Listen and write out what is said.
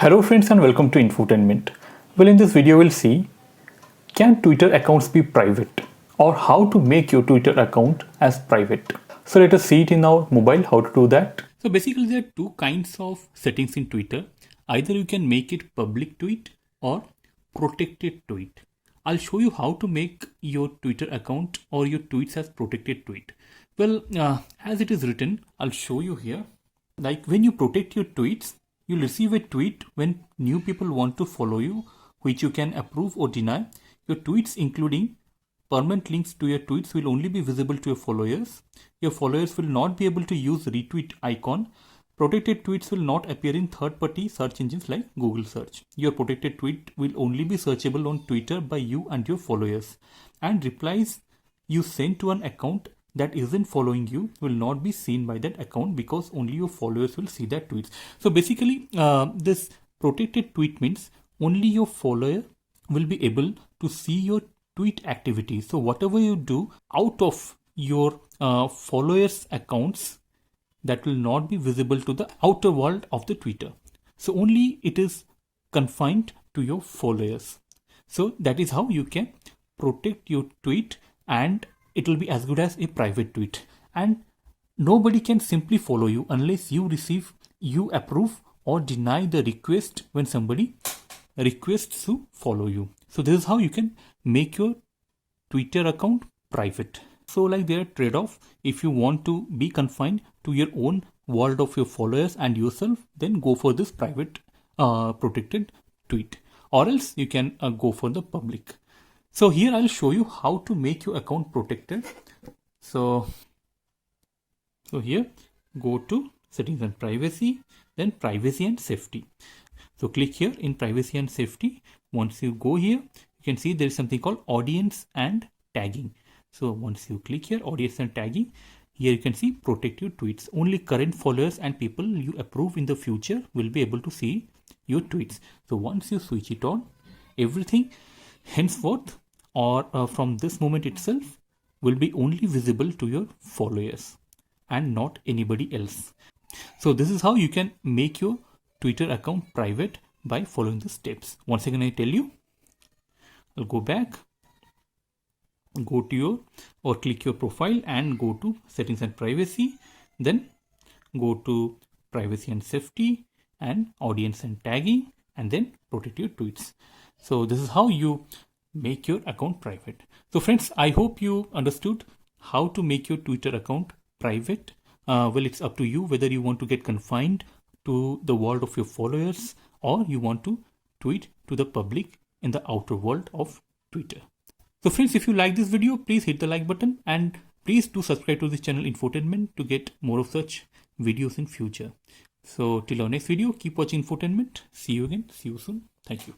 Hello friends and welcome to Infotainment. Well, in this video we'll see, can Twitter accounts be private or how to make your Twitter account as private. So let us see it in our mobile how to do that. So basically there are two kinds of settings in Twitter. Either you can make it public tweet or protected tweet. I'll show you how to make your Twitter account or your tweets as protected tweet. Well, as it is written, I'll show you here. Like when you protect your tweets, you'll receive a tweet when new people want to follow you, which you can approve or deny. Your tweets, including permanent links to your tweets, will only be visible to your followers. Your followers will not be able to use retweet icon. Protected tweets will not appear in third-party search engines like Google search. Your protected tweet will only be searchable on Twitter by you and your followers. And replies you send to an account that isn't following you will not be seen by that account because only your followers will see that tweets. So basically this protected tweet means only your follower will be able to see your tweet activity. So whatever you do out of your followers accounts, that will not be visible to the outer world of the Twitter. So only it is confined to your followers. So that is how you can protect your tweet, and it will be as good as a private tweet. And nobody can simply follow you unless you approve or deny the request when somebody requests to follow you. So this is how you can make your Twitter account private. So like there are trade-off. If you want to be confined to your own world of your followers and yourself, then go for this private protected tweet, or else you can go for the public. So here I'll show you how to make your account protected. So here go to settings and privacy, then privacy and safety. So click here in privacy and safety. Once you go here, you can see there is something called audience and tagging. So once you click here, audience and tagging, here you can see protect your tweets. Only current followers and people you approve in the future will be able to see your tweets. So once you switch it on, everything henceforth or from this moment itself will be only visible to your followers and not anybody else. So this is how you can make your Twitter account private by following the steps. Once again I tell you, I'll go back, go to your or click your profile and go to settings and privacy, then go to privacy and safety and audience and tagging, and then protect your tweets. So this is how you make your account private. So friends, I hope you understood how to make your Twitter account private. Well, it's up to you whether you want to get confined to the world of your followers or you want to tweet to the public in the outer world of Twitter. So friends, if you like this video, please hit the like button and please do subscribe to this channel Infotainment to get more of such videos in future. So till our next video, keep watching Infotainment. See you again. See you soon. Thank you.